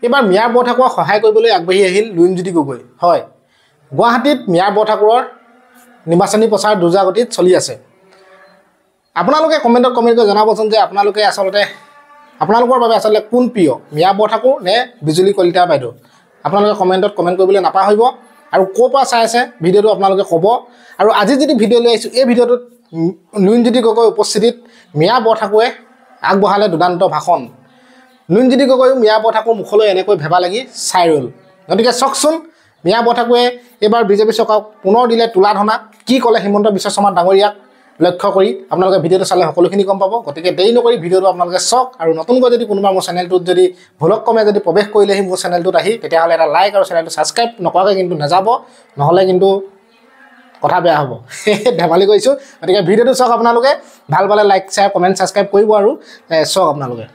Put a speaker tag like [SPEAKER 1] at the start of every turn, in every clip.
[SPEAKER 1] এবাৰ মিয়াৰ বৰঠাকুৰক সহায় কৰিবলৈ আগবাঢ়ি আহিল লুৰিণজ্যোতি গগৈ হয় গুৱাহাটীত মিয়াৰ বৰঠাকুৰৰ নিৰ্বাচনী প্ৰচাৰ দুৰ্জাগতিত চলি আছে আপোনালোকে কমেণ্ট কৰি জনাবচোন যে আপোনালোকে আসলতে আপোনালোকৰ বাবে আসলতে কোন প্ৰিয় মিয়াৰ বৰঠাকুৰ নে বিজুলী কলিতা বাইদেউ আপোনালোকে কমেণ্ট কৰিবলৈ নাপাহৰিব আৰু ক'ৰ পৰা চাই আছে ভিডিঅ'টো আপোনালোকে ক'ব আৰু আজি যদি ভিডিঅ' লৈ আহিছোঁ এই ভিডিঅ'টোত লুৰিণজ্যোতি গগৈৰ উপস্থিতিত মিয়াৰ বৰঠাকুৰে আগবঢ়ালে দুদান্ত ভাষণ লুৰিণজ্যোতি গগৈ মিয়াৰ বৰঠাকুৰ মুখলৈ এনেকৈ ভেবা লাগি চাই ৰ'ল গতিকে চাওকচোন মিয়াৰ বৰঠাকুৰে এইবাৰ বিজেপি চৰকাৰক পুনৰ দিলে তোলা ধনা কি ক'লে হিমন্ত বিশ্ব শৰ্মা ডাঙৰীয়াক লক্ষ্য কৰি আপোনালোকে ভিডিঅ'টো চালে সকলোখিনি গম পাব গতিকে দেৰি নকৰি ভিডিঅ'টো আপোনালোকে চাওক আৰু নতুনকৈ যদি কোনোবা মোৰ চেনেলটোত যদি ভুলক্ৰমে যদি প্ৰৱেশ কৰিলেহি মোৰ চেনেলটোত আহি তেতিয়াহ'লে এটা লাইক আৰু চেনেলটো ছাবস্ক্ৰাইব নকৰাকৈ কিন্তু নাযাব নহ'লে কিন্তু কথা বেয়া হ'ব ধেমালি কৰিছোঁ গতিকে ভিডিঅ'টো চাওক আপোনালোকে ভাল পালে লাইক শ্বেয়াৰ কমেণ্ট ছাবস্ক্ৰাইব কৰিব আৰু চাওক আপোনালোকে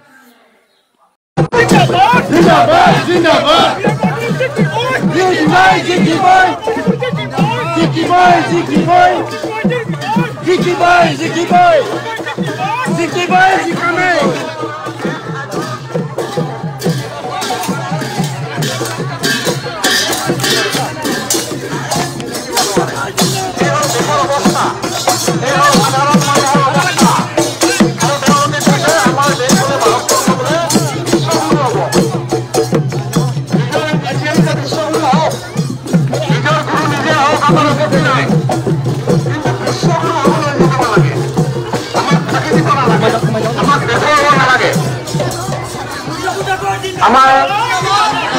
[SPEAKER 2] আমাৰ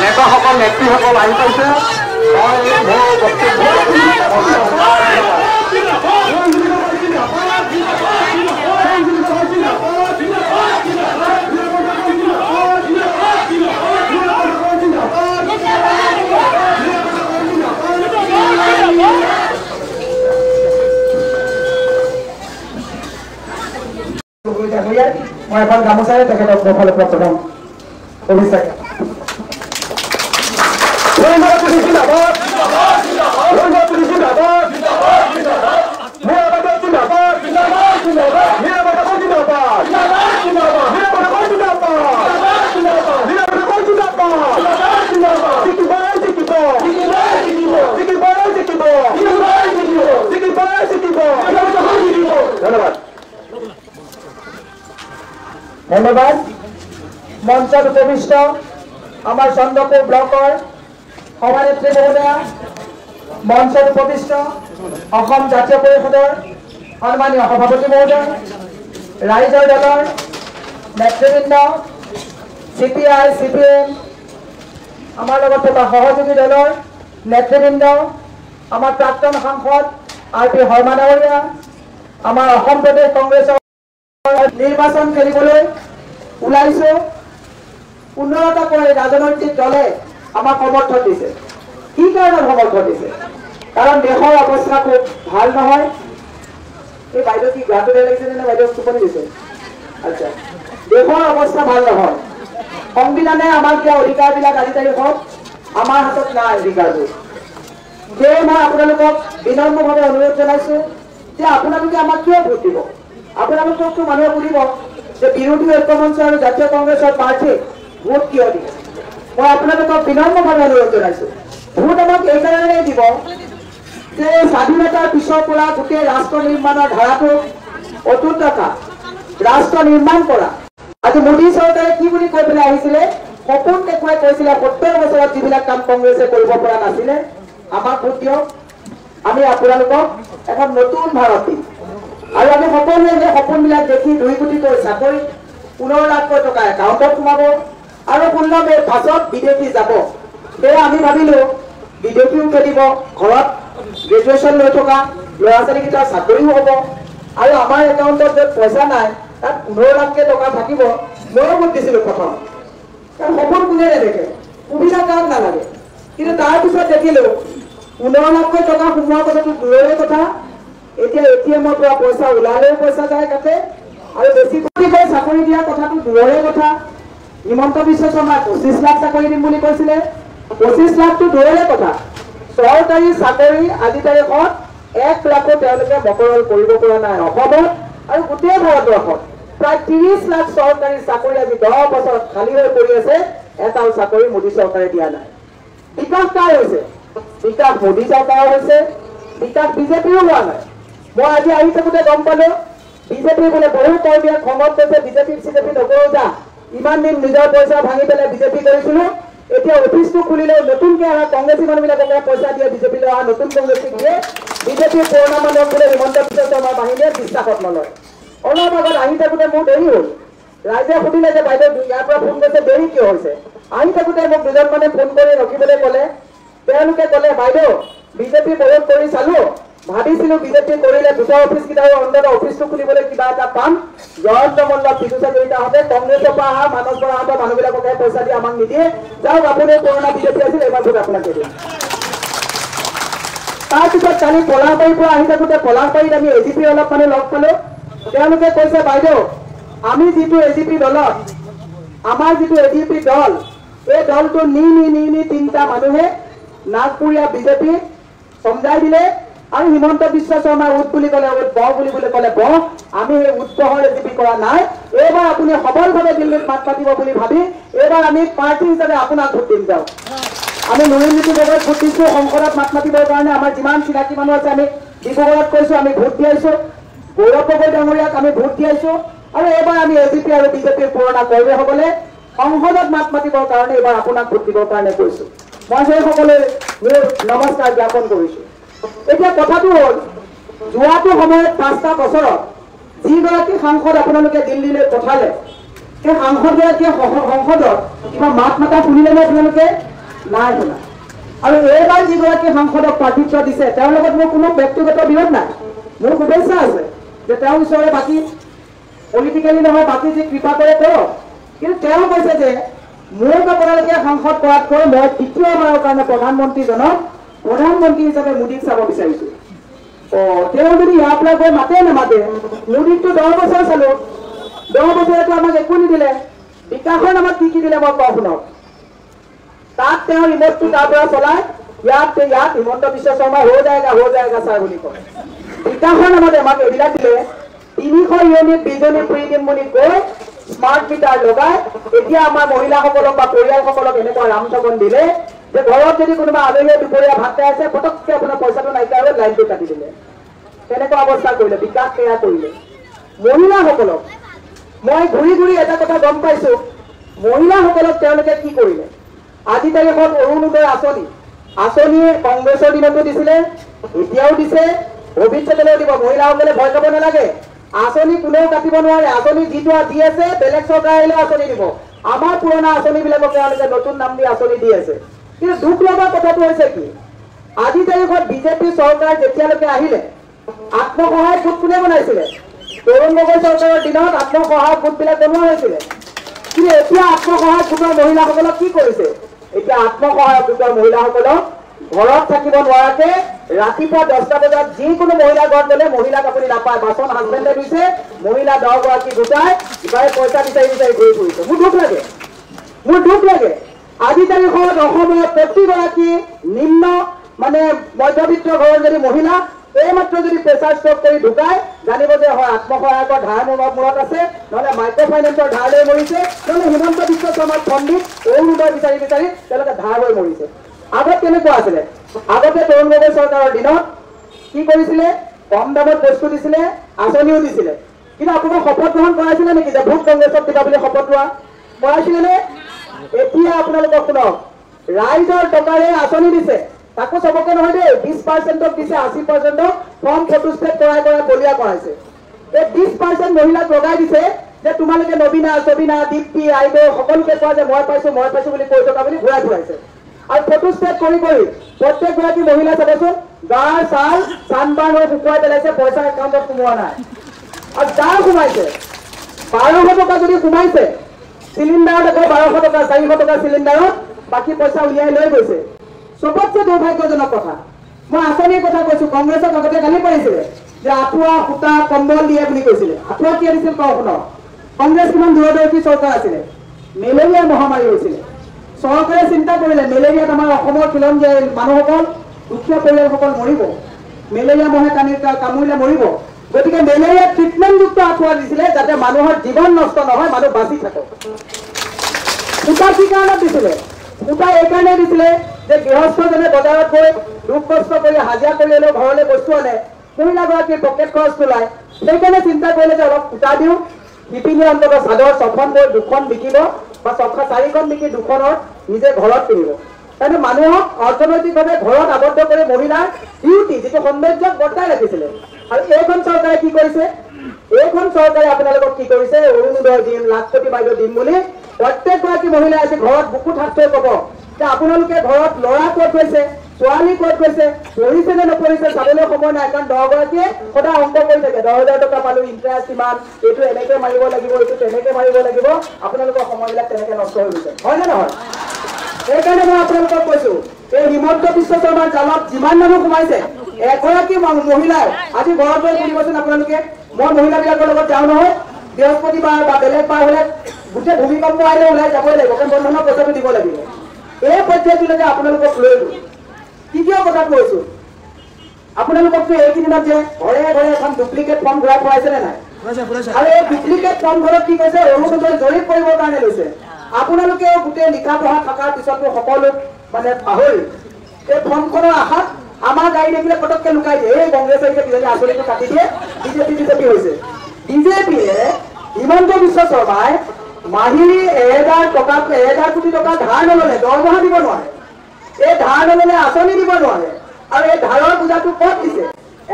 [SPEAKER 2] নেতাসকল নেত্ৰীসকল আহি পাইছে মই এখন গামোচাৰে তেখেতক প্ৰফালে প্ৰদান অভিষেক ধন্যবাদ মঞ্চত উপবিষ্ট আমাৰ চন্দ্ৰপুৰ ব্লকৰ সভানেত্ৰী মহোদয়া মঞ্চত উপবিষ্ট অসম জাতীয় পৰিষদৰ সন্মানীয় সভাপতি মহোদয় ৰাইজৰ দলৰ নেতৃবৃন্দ CPI CPM আমাৰ লগত থকা সহযোগী দলৰ নেতৃবৃন্দ আমাৰ প্ৰাক্তন সাংসদ RP শৰ্মা ডাঙৰীয়া আমাৰ অসম প্ৰদেশ কংগ্ৰেছৰ নিৰ্বাচন খেলিবলৈ ওলাইছো 15টা কৰি ৰাজনৈতিক দলে আমাক সমৰ্থন দিছে কি কাৰণে সমৰ্থন দিছে কাৰণ দেশৰ অৱস্থা খুব ভাল নহয় এই বাইদেউ কি গাটো লাগিছে নে বাইদেউ টোপনি দিছে আচ্ছা দেশৰ অৱস্থা ভাল নহয় সংবিধানে আমাক দিয়া অধিকাৰবিলাক আজি তাৰিখত আমাৰ হাতত নাই অধিকাৰবোৰ সেয়ে মই আপোনালোকক বিনম্ৰভাৱে অনুৰোধ জনাইছো যে আপোনালোকে আমাক কিয় ভোট দিব আপোনালোককতো মানুহে সুধিব যে বিৰোধী ঐক্যমঞ্চ আৰু জাতীয় কংগ্ৰেছৰ প্ৰাৰ্থী ভোট কিয় দিয়ে মই আপোনালোকক বিনম্ৰভাৱে অনুৰোধ জনাইছো ভোট আমাক এইকাৰণে দিব যে স্বাধীনতাৰ পিছৰ পৰা গোটেই ৰাষ্ট্ৰ নিৰ্মাণৰ ধাৰাটো অটুট ৰখা ৰাষ্ট্ৰ নিৰ্মাণ কৰা আজি মোদী চৰকাৰে কি বুলি কৈ পেলাই আহিছিলে সপোন দেখুৱাই কৈছিলে 70 বছৰত যিবিলাক কাম কংগ্ৰেছে কৰিব পৰা নাছিলে আমাক ভোট দিয়ক আমি আপোনালোকক এখন নতুন ভাৰত দিম আৰু আমি সকলোৱে যে সপোনবিলাক দেখি 2 কোটিকৈ চাকৰি 15 লাখকৈ টকা একাউণ্টত সোমাব আৰু 15 মেৰ পাছত বিদেশী যাব সেয়া আমি ভাবিলো বিদেশীও খেলিব ঘৰত গ্ৰেজুৱেশ্যন লৈ থকা ল'ৰা ছোৱালীকেইটাৰ চাকৰিও হ'ব আৰু আমাৰ একাউণ্টত য'ত পইচা নাই তাত 15 লাখকৈ টকা থাকিব ময়ো ভোট দিছিলোঁ প্ৰথম কাৰণ সপোন কোনে নেদেখে সুবিধা কাক নালাগে কিন্তু তাৰপিছত দেখিলোঁ 15 লাখকৈ টকা সোমোৱাৰ কথাটো দূৰৰে কথা এতিয়া ATMৰ পৰা পইচা ওলালেও পইচা যায় কাটে আৰু বেছি কোটিকৈ চাকৰি দিয়া কথাটো দূৰৰে কথা হিমন্ত বিশ্ব শৰ্মাই 25 লাখ চাকৰি দিম বুলি কৈছিলে 25 লাখটো দূৰৰে কথা চৰকাৰী চাকৰি আজি তাৰিখত 1 লাখো তেওঁলোকে বকৰল কৰিব পৰা নাই অসমত আৰু গোটেই ভাৰতবৰ্ষত প্ৰায় 30 লাখ চৰকাৰী চাকৰি আজি 10 বছৰত খালী হৈ পৰি আছে এটাও চাকৰি মোদী চৰকাৰে দিয়া নাই। বিকাশ কাৰ হৈছে? বিকাশ মোদী চৰকাৰৰ হৈছে, বিকাশ বিজেপিৰো হোৱা নাই। মই আজি আহি থাকোঁতে গম পালোঁ বিজেপি বোলে বহু কৰ্মীয়ে খঙত কৈছে বিজেপি চিজেপি নকৰোঁ যা, ইমান দিন নিজৰ পইচা ভাঙি পেলাই বিজেপি কৰিছিলোঁ, এতিয়া অফিচটো খুলিলেও নতুনকৈ অহা কংগ্ৰেছী মানুহবিলাকে পইচা দিয়ে বিজেপিলৈ অহা নতুন কংগ্ৰেছীক দিয়ে, বিজেপিৰ পুৰণা মানুহক বোলে হিমন্ত বিশ্ব শৰ্মা বাহিনীয়ে বিশ্বাসত নলয়। অলপ আগত আহি থাকোঁতে মোৰ দেৰি হ'ল, ৰাইজে সুধিলে যে বাইদেউ ইয়াৰ পৰা ফোন কৰিছে দেৰি কিয় হৈছে? আহি থাকোঁতে মোক দুজন মানে ফোন কৰি ৰখিবলৈ ক'লে। তেওঁলোকে ক'লে বাইদেউ বিজেপি প্ৰয়োগ কৰি চালোঁ, ভাবিছিলোঁ বিজেপি কৰিলে দুটা অফিচকেইটাও অন্তত অফিচটো খুলিবলৈ কিবা এটা পাম, জয়ন্ত মল্ল পিছুচা জড়িতাহঁতে কংগ্ৰেছৰ পৰা অহা মানস বৰাহঁতৰ মানুহবিলাককে পইচা দি আমাক নিদিয়ে, যাওক আপুনি পুৰণা বিজেপি আছিল এইবাৰ ভোট আপোনাকে দিম। তাৰপিছত কালি পলাশবাৰীৰ পৰা আহি থাকোঁতে পলাশবাৰীত আমি এজিপি অলপ মানে লগ পালোঁ। তেওঁলোকে কৈছে বাইদেউ আমি যিটো এজিপি দলত, আমাৰ যিটো এজিপি দল, এই দলটো নি তিনিটা মানুহে নাগপুৰীয়া বিজেপি সমজাই দিলে আৰু হিমন্ত বিশ্ব শৰ্মাই উঠ বুলি ক'লে উঠ, বহ বুলি ক'লে বহ। আমি সেই উৎসাহৰ এজিপি কৰা নাই। এইবাৰ আপুনি সবলভাৱে দিল্লীত মাত মাতিব বুলি ভাবি এইবাৰ আমি পাৰ্টি হিচাপে আপোনাক ভোট দিম যাওক। আমি নৰেন্দ্ৰ গগৈক ভোট দিছোঁ সংসদত মাত মাতিবৰ কাৰণে। আমাৰ যিমান চিনাকি মানুহ আছে আমি ডিব্ৰুগড়ত কৈছোঁ আমি ভোট দিয়াইছোঁ, গৌৰৱ গগৈ ডাঙৰীয়াক আমি ভোট দিয়াইছোঁ, আৰু এইবাৰ আমি এজিপি আৰু বিজেপিৰ পুৰণা কৰ্মীসকলে সংসদত মাত মাতিবৰ কাৰণে এইবাৰ আপোনাক ভোট দিবৰ কাৰণে কৈছোঁ। মই সেইসকলে মোৰ নমস্কাৰ জ্ঞাপন কৰিছোঁ। এতিয়া কথাটো হ'ল যোৱাটো সময়ত 5টা বছৰত যিগৰাকী সাংসদ আপোনালোকে দিল্লীলৈ পঠালে, সেই সাংসদগৰাকীয়ে সংসদত কিবা মাত মাতা শুনিলেনে আপোনালোকে? নাই শুনা। আৰু এইবাৰ যিগৰাকী সাংসদক প্ৰাৰ্থিত্ব দিছে তেওঁৰ লগত মোৰ কোনো ব্যক্তিগত বিৰোধ নাই, মোৰ শুভেচ্ছা আছে যে তেওঁ ওচৰে বাকী পলিটিকেলি নহয় বাকী যি কৃপা কৰে কৰক, কিন্তু তেওঁ কৈছে যে মোক আপোনালোকে সাংসদ কৰাতকৈ মই দ্বিতীয়বাৰৰ কাৰণে প্ৰধানমন্ত্ৰীজনক প্ৰধানমন্ত্ৰী হিচাপে মোদীক চাব বিচাৰিছোঁ। তেওঁ যদি ইয়াৰ পৰা গৈ মাতে নামাতে, মোদীকতো 10 বছৰ চালোঁ, 10 বছৰতো আমাক একো নিদিলে, বিকাশৰ নামত কি দিলে মই কওঁ শুনক। তাত তেওঁ ৰিমটটো তাৰ পৰা চলায়, ইয়াত হিমন্ত বিশ্ব শৰ্মা হৈ যায়গা ছাৰ বুলি কয়। বিকাশৰ নামত আমাক এইবিলাক দিলে, 300 ইউনিট বিজুলী ফ্ৰী দিম বুলি কৈ স্মাৰ্ট মিটাৰ লগাই এতিয়া আমাৰ মহিলাসকলক বা পৰিয়ালসকলক এনেকুৱা ৰামঠগন দিলে যে ঘৰত যদি কোনোবা আলহীয়ে দুপৰীয়া ভাত খাই আছে পটককৈ আপোনাৰ পইচাটো নাইকিয়া হৈ লাইনটো কাটি দিলে। তেনেকুৱা অৱস্থা কৰিলে, বিকাশ সেয়া কৰিলে। মহিলাসকলক মই ঘূৰি এটা কথা গম পাইছোঁ, মহিলাসকলক তেওঁলোকে কি কৰিলে। আজি তাৰিখত অৰুণোদয় আঁচনি কংগ্ৰেছৰ দিনতো দিছিলে, এতিয়াও দিছে, ভৱিষ্যতলৈও দিব। মহিলাসকলে ভয় খাব নালাগে, আঁচনি কোনেও কাটিব নোৱাৰে। আঁচনি যিটো দি আছে বেলেগ চৰকাৰ আহিলেও আঁচনি দিব। আমাৰ পুৰণা আঁচনিবিলাকক তেওঁলোকে নতুন নাম দি আঁচনি দি আছে। কিন্তু দুখ লগা কথাটো হৈছে কি, আজি তাৰিখত বিজেপি চৰকাৰ যেতিয়ালৈকে আহিলে আত্মসহায়ক গোট কোনে বনাইছিলে? তৰুণ গগৈ চৰকাৰৰ দিনত আত্মসহায়ক গোটবিলাক বনোৱা হৈছিলে। কিন্তু এতিয়া আত্মসহায়ক গোটৰ মহিলাসকলক কি কৰিছে? এতিয়া আত্মসহায়ক গোটৰ মহিলাসকলক ঘৰত থাকিব নোৱাৰাকে ৰাতিপুৱা 10টা বজাত যিকোনো মহিলা ঘৰত গ'লে মহিলাক আপুনি নাপায়, বাচন হাজবেণ্ডে দিছে, মহিলা 10 গৰাকী গোটাই ইবাৰে পইচা বিচাৰি ঘূৰি ফুৰিছে। মোৰ দুখ লাগে। আজি তাৰিখত অসমত প্ৰতিগৰাকী নিম্ন মানে মধ্যবিত্ত ঘৰৰ যদি মহিলা এইমাত্ৰ যদি প্ৰেচাৰ ষ্ট্ৰক কৰি ঢুকায় জানিব যে হয় আত্মসহায়কৰ ধাৰ মূৰত আছে, নহ'লে মাইক্ৰ' ফাইনেন্সৰ ধাৰ লৈ মৰিছে, নহ'লে হিমন্ত বিশ্ব শৰ্মাৰ ফণ্ডিত অৰুণোদয় বিচাৰি তেওঁলোকে ধাৰ হৈ মৰিছে। আগত কেনেকুৱা আছিলে? আগতে তৰুণ গগৈ চৰকাৰৰ দিনত কি কৰিছিলে? কম দামত বস্তু দিছিলে, আঁচনিও দিছিলে। কিন্তু আপোনাক শপত গ্ৰহণ কৰাইছিলে নেকি যে ভোট কংগ্ৰেছক দিবা বুলি শপত লোৱা কৰাইছিলে নে? এতিয়া আপোনালোকক শুনক, ৰাইজৰ টকাৰে আঁচনি দিছে, তাকো চবকে নহয় দেই, 20%ক দিছে, 80%ক ফৰ্ম ফটোষ্টেট কৰাই বলীয়া কৰাইছে। এই 20% মহিলাক লগাই দিছে যে তোমালোকে নবীনা ছবিনা দীপ্তি আইদেউ সকলোকে কোৱা যে মই পাইছোঁ বুলি কৈ থকা বুলি ঘূৰাই ফুৰাইছে। আৰু ফটোষ্টেট কৰি প্ৰত্যেকগৰাকী মহিলা চাবচোন গাৰ ছাল চানবাৰ্ণ হৈ শুকুৱাই পেলাইছে, পইচা একাউণ্টত সোমোৱা নাই। আৰু যাৰ সোমাইছে 1200 টকা যদি সোমাইছে চিলিণ্ডাৰত, আকৌ 1200 টকা 400 টকা চিলিণ্ডাৰত বাকী পইচা উলিয়াই লৈ গৈছে। চবতছে দুৰ্ভাগ্যজনক কথা, মই আঁচনিৰ কথা কৈছোঁ। কংগ্ৰেছক আগতে গালি পাৰিছিলে যে আঁঠুৱা সূতা কম্বল দিয়ে বুলি কৈছিলে। আঁঠুৱা কি দিছিল কওঁ শুনক। কংগ্ৰেছ কিমান দূৰদৰ্শী চৰকাৰ আছিলে। মেলেৰিয়া মহামাৰী হৈছিলে, চৰকাৰে চিন্তা কৰিলে মেলেৰিয়াত আমাৰ অসমৰ খিলঞ্জীয়া মানুহসকল দুখীয়া পৰিয়ালসকল মৰিব, মেলেৰিয়া মহে কামুৰিলে মৰিব। গতিকে মেলেৰিয়া ট্ৰিটমেণ্টযুক্ত আঁঠুৱা দিছিলে যাতে মানুহৰ জীৱন নষ্ট নহয়, মানুহ বাচি থাকক। ফুটা কি কাৰণত দিছিলে? ফুটা এই কাৰণে দিছিলে যে গৃহস্থজনে বজাৰত গৈ দুখ কষ্ট কৰি হাজিৰা কৰি হ'লেও ঘৰলৈ বস্তু আনে, মহিলাগৰাকীৰ পকেট খৰচ ওলায়, সেইকাৰণে চিন্তা কৰিলে যে অলপ ফুটা দিওঁ, শিপিনী অন্তত চাদৰ 6খন বৈ 2খন বিকিব বা 4খন বিকি 2খনৰ নিজে ঘৰত কিনিব। তাৰমানে মানুহক অৰ্থনৈতিকভাৱে ঘৰত আবদ্ধ কৰি মহিলাৰ ডিউটি যিটো সৌন্দৰ্যক বৰ্তাই ৰাখিছিলে। আৰু এইখন চৰকাৰে কি কৰিছে? এইখন চৰকাৰে আপোনালোকক কি কৰিছে? অৰুণোদয় দিম, লাখপতি বাইদেউ দিম বুলি প্ৰত্যেকগৰাকী মহিলাই আজি ঘৰত বুকুত হাত থৈ ক'ব যে আপোনালোকে ঘৰত ল'ৰা ক'ত গৈছে, ছোৱালী ক'ত গৈছে, পঢ়িছে নে নপঢ়িছে চাবলৈ সময় নাই। কাৰণ 10গৰাকীয়ে সদায় অংক কৰি থাকে, 10,000 টকা পালো, ইণ্টাৰেষ্ট ইমান, এইটো এনেকে মাৰিব লাগিব, এইটো তেনেকে মাৰিব লাগিব। আপোনালোকৰ সময়বিলাক তেনেকে নষ্ট হৈ গৈছে, হয় নে নহয়? সেইকাৰণে মই আপোনালোকক কৈছো, এই হিমন্ত বিশ্ব শৰ্মাৰ জালত যিমান মানুহ সোমাইছে, এগৰাকী মহিলাই আজি ঘৰত গৈ শুনিবচোন আপোনালোকে। মই মহিলাবিলাকৰ লগত যাওঁ নহয়, বৃহস্পতিবাৰ বা বেলেগ বাৰ হ'লে গোটেই ভূমিকম্প আহিলে ওলাই যাবই লাগিব, কাৰণ বন্ধনৰ পইচাটো দিব লাগিব। এই পৰ্যায়টোলৈকে আপোনালোকক লৈ গ'ল। তৃতীয় কথা কৈছো, আপোনালোককতো এইকেইদিনত যে ঘৰে ঘৰে এখন ডুপ্লিকেট ফৰ্ম ঘূৰাই ফুৰাইছে নে নাই? আৰু এই ডুপ্লিকেট ফৰ্মখনত কি কৈছে? অৰুণোদয় জৰীপ কৰিবৰ কাৰণে লৈছে। আপোনালোকে গোটেই লিখা পঢ়া থকাৰ পিছতো সকলো মানে পাহৰি এই ফৰ্মখনৰ আশাত আমাৰ গাড়ী দেখিলে পটককে লুকাই দিয়ে, এই কংগ্ৰেছে কিজানি আঁচনিটো কাটি দিয়ে, বিজেপি হৈছে। বিজেপিয়ে হিমন্ত বিশ্ব শৰ্মাই মাহিলী 1,000 কোটি টকা ধাৰ নললে, দৰমহা দিব নোৱাৰে, এই ধাৰ নললে আঁচনি দিব নোৱাৰে। আৰু এই ধাৰৰ পূজাটো ক'ত দিছে?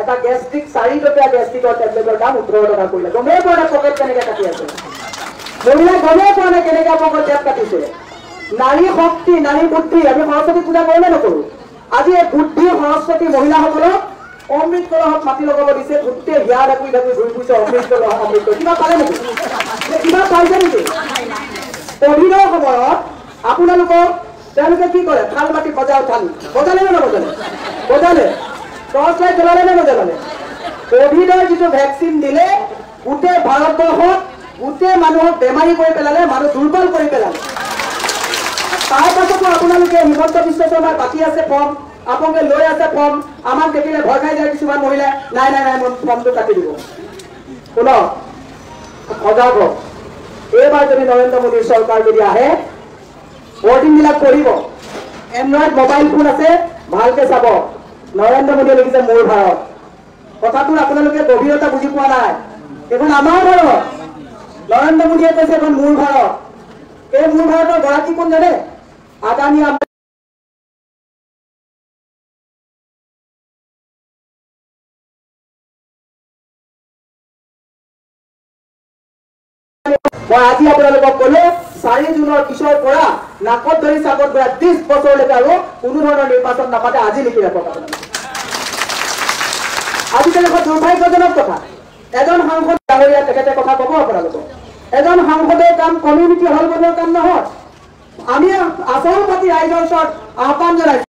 [SPEAKER 2] এটা গেষ্ট্ৰিক 4 টকীয়া গেষ্ট্ৰিকৰ টেবলেটৰ দাম 18 টকা কৰিলে। গমেই পোৱা নাই পকেট কেনেকে কাটি আছে, মহিলাই গমেই পোৱা নাই কেনেকে পকেট টেপ কাটিছে। নাৰী শক্তি, নাৰী বুদ্ধি, আমি সৰস্বতী পূজা কৰোঁ নে নকৰোঁ? আজি এই বুদ্ধি সৰস্বতী মহিলাসকলক অমৃত কলহত মাটি লগাব দিছে, গোটেই হিয়া ঢাকুৰি ঢাকুৰি ঘূৰি ফুৰিছে অমৃত কলহ অমৃত কলহ। কিবা পালে নেকি? কিবা পাইছে নেকি? কোভিডৰ সময়ত আপোনালোকক তেওঁলোকে কি কৰে? থাল মাটি বজালে নে নবজালে? বজালে। টৰ্চ লাইট জ্বলালে নে নজ্বলালে? কোভিডৰ যিটো ভেকচিন দিলে গোটেই ভাৰতবৰ্ষত গোটেই মানুহক বেমাৰী কৰি পেলালে, মানুহ দুৰ্বল কৰি পেলালে। তাৰ পাছতো আপোনালোকে হিমন্ত বিশ্ব শৰ্মাৰ বাকী আছে ফৰ্ম, আপোনালোকে লৈ আছে ফৰ্ম, আমাক দেখিলে ভয় খাই যায় কিছুমান মহিলাই, নাই মই ফৰ্মটো কাটি দিব। শুনক, সজাগ হওক। এইবাৰ যদি নৰেন্দ্ৰ মোদীৰ চৰকাৰ যদি আহে, বৰ্ডিংবিলাক পঢ়িব, এণ্ড্ৰইড মোবাইল ফোন আছে, ভালকে চাব। নৰেন্দ্ৰ মোদীয়ে লিখিছে মোৰ ভাৰত। কথাটোৰ আপোনালোকে গভীৰতা বুজি পোৱা নাই। এইখন আমাৰ ভাৰত। নৰেন্দ্ৰ মোদীয়ে কৈছে এখন মোৰ ভাৰত। এই মোৰ ভাৰতৰ গৰাকী কোন জানে? আদানী। মই আজি আপোনালোকক ক'লো 4 জুনৰ পিছৰ পৰা নাকত ধৰি চাকত ধৰা 30 বছৰলৈকে আৰু কোনো ধৰণৰ নিৰ্বাচন নাপাতে। আজি লিখি ৰাখক আপোনালোকে। আজিকালি দুৰ্ভাগ্যজনক কথা, এজন সাংসদ ডাঙৰীয়া তেখেতে কথা ক'ব আপোনালোকক। এজন সাংসদৰ কাম কমিউনিটি হল বনোৱাৰ কাম নহয়। আমি আচল পাতি ৰাইজৰ ওচৰত আহ্বান জনাইছো।